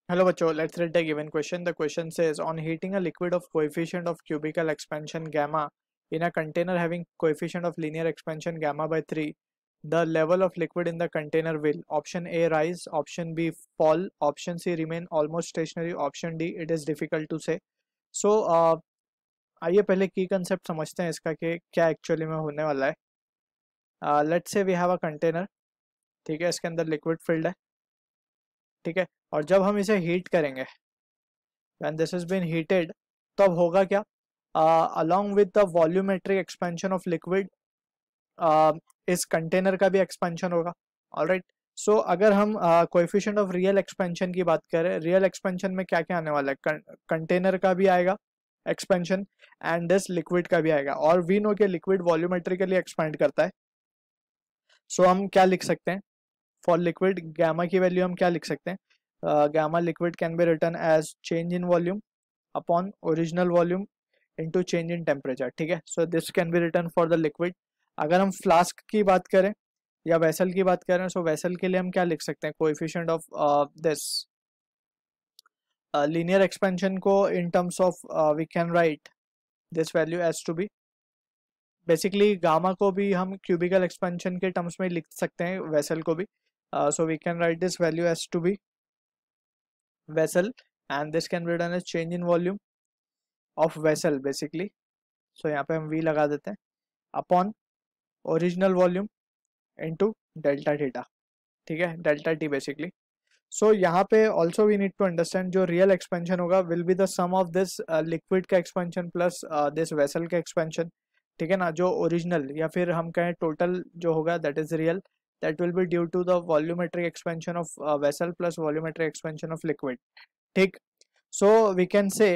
Hello बच्चों, let's read the given question. The question says, on heating a liquid of coefficient of cubical expansion gamma in a container having coefficient of linear expansion gamma by 3, the level of liquid in the container will option A rise, option B fall, option C remain almost stationary, option D it is difficult to say. So आइए पहले की concept समझते हैं इसका कि क्या actually में होने वाला है. Let's say we have a container. ठीक है, इसके अंदर लिक्विड फिल्ड है. ठीक है, और जब हम इसे हीट करेंगे, when this has been heated, तब होगा क्या? Along with the volumetric expansion of liquid, इस कंटेनर का भी एक्सपेंशन होगा. ऑलराइट. सो अगर हम कोएफिशिएंट ऑफ रियल एक्सपेंशन की बात करें, रियल एक्सपेंशन में क्या क्या आने वाला है? कंटेनर का भी आएगा एक्सपेंशन एंड दिस लिक्विड का भी आएगा. और वी नो के लिक्विड वॉल्यूमेट्रिकली एक्सपेंड करता है. सो हम क्या लिख सकते हैं? फॉर लिक्विड गामा की वैल्यू हम क्या लिख सकते हैं? Gamma liquid can be written as change in volume upon original volume into change in temperature. ठीक है, so this can be written for the liquid. अगर हम फ्लास्क की बात करें या वेसल की बात करें, सो वेसल के लिए हम क्या लिख सकते हैं? Coefficient of this linear expansion को in terms of we can write this value as to be, basically gamma को भी हम क्यूबिकल एक्सपेंशन के टर्म्स में लिख सकते हैं, वेसल को भी. So we can write this value as to be vessel, and this can be done as change in volume of vessel basically. So यहाँ पे हम v लगा देते हैं upon original volume into delta theta. ठीक है, डेल्टा टी बेसिकली. सो यहाँ पे also we need to understand जो रियल एक्सपेंशन होगा will be the sum of this liquid का एक्सपेंशन प्लस दिस वेसल का एक्सपेंशन. ठीक है ना, जो ओरिजिनल या फिर हम कहें टोटल जो होगा that is real, that will be due to the volumetric expansion of vessel plus volumetric expansion of liquid. ठीक. सो वी कैन से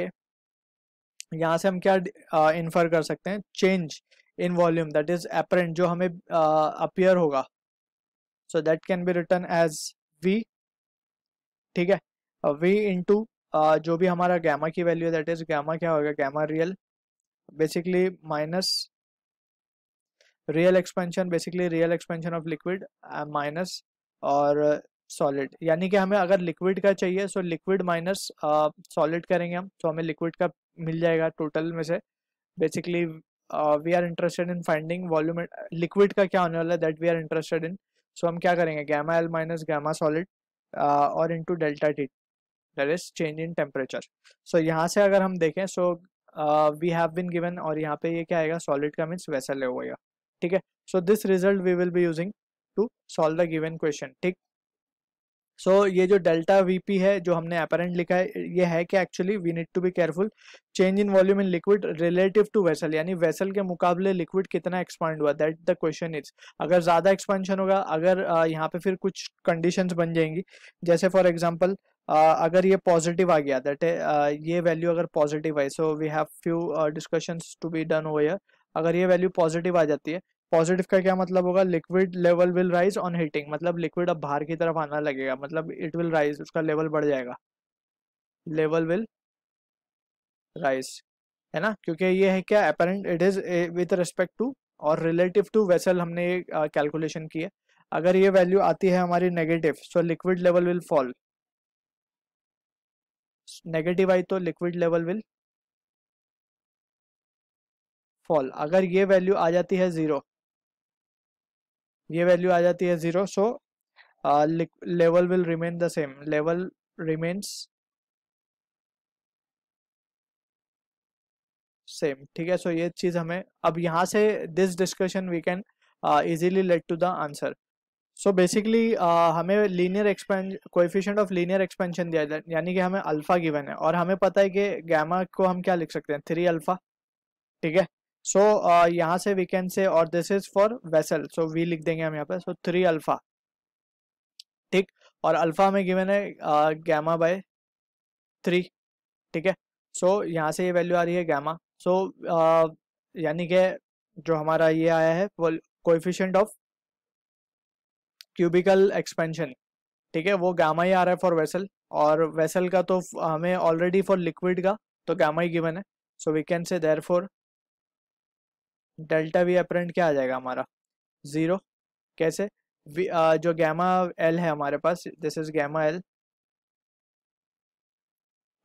यहाँ से हम क्या इन्फर कर सकते हैं? Change in volume that is apparent जो हमें अपीयर होगा, so that can be written as v. ठीक है, v इंटू जो भी हमारा गामा की वैल्यू है दैट इज गामा क्या होगा? Gamma real basically minus real expansion, basically real expansion of liquid minus और सॉलिड. यानी कि हमें अगर लिक्विड का चाहिए सो लिक्विड माइनस सॉलिड करेंगे हम, तो हमें लिक्विड का मिल जाएगा टोटल में से. Basically we are interested in finding volume. Liquid का क्या होने वाला है that we are interested in. So हम क्या करेंगे? Gamma l minus gamma solid और into delta t that is change in temperature. So यहाँ से अगर हम देखें so we have been given, और यहाँ पे ये क्या आएगा? सॉलिड का मीन्स वेसल होगा. ठीक है, so this result we will be using to solve the given question. ठीक. सो ये जो डेल्टा वीपी है जो हमने अपेरेंट लिखा है, ये है कि actually we need to be careful. Change in volume in liquid relative to vessel, यानी वेसल के मुकाबले लिक्विड कितना एक्सपांड हुआ, दैट द क्वेश्चन इज. अगर ज्यादा एक्सपेंशन होगा, अगर यहाँ पे फिर कुछ कंडीशंस बन जाएंगी, जैसे फॉर एग्जांपल अगर ये पॉजिटिव आ गया, दैट ये वैल्यू अगर पॉजिटिव आई, so we have few discussions to be done over here. अगर ये वैल्यू पॉजिटिव आ जाती है, पॉजिटिव का क्या मतलब होगा? Liquid level will rise on heating, मतलब लिक्विड अब बाहर की तरफ आना लगेगा, मतलब इट विल राइज, उसका लेवल बढ़ जाएगा, लेवल विल राइज. है ना, क्योंकि ये है क्या? Apparent it is with respect to और रिलेटिव टू वेसल हमने कैलकुलेशन की है. अगर ये वैल्यू आती है हमारी negative, so liquid level will fall. Negative आई तो लिक्विड लेवल विल फॉल. अगर ये वैल्यू आ जाती है जीरो, ये वैल्यू आ जाती है zero, so level will remain the same, level remains same. ठीक है, सो ये चीज हमें अब यहाँ से this discussion we can easily let to the answer. So basically हमें linear expansion, coefficient of linear expansion दिया जाए, यानी कि हमें अल्फा गिवन है और हमें पता है कि गामा को हम क्या लिख सकते हैं? 3 अल्फा. ठीक है, सो यहाँ से वी कैन से, और this is for vessel, so we लिख देंगे हम यहाँ पे, सो 3 अल्फा. ठीक, और अल्फा में गिवन है गामा बाय 3. ठीक है, सो यहाँ से ये वैल्यू आ रही है गामा. सो यानी कि जो हमारा ये आया है वो कोएफिशिएंट ऑफ क्यूबिकल एक्सपेंशन, ठीक है, वो गामा ही आ रहा है फॉर वेसल. और वेसल का तो हमें ऑलरेडी फॉर लिक्विड का तो गामा ही गिवन है. So we can say therefore delta V apparent क्या आ जाएगा हमारा? जीरो. कैसे? जो गामा एल है हमारे पास, दिस इज गामा एल,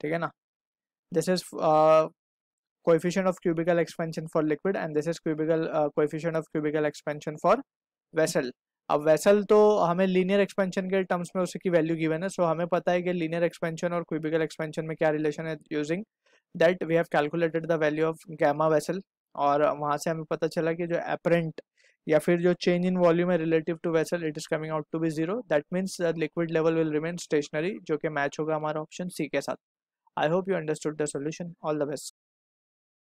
ठीक है ना। This is coefficient of cubical expansion for liquid and this is coefficient of cubical expansion for vessel. अब वेसल तो हमें लीनियर एक्सपेंशन के टर्म्स में उसकी वैल्यू गिवन है, सो हमें पता है कि लीनियर एक्सपेंशन और क्यूबिकल एक्सपेंशन में क्या रिलेशन है। Using that we have calculated the value of gamma vessel, और वहाँ से हमें पता चला कि जो एपरेंट या फिर जो चेंज इन वॉल्यूम है relative to vessel, it is coming out to be 0। That means liquid level will remain stationary, जो कि मैच होगा हमारा ऑप्शन सी के साथ। I hope you understood the solution. All the best.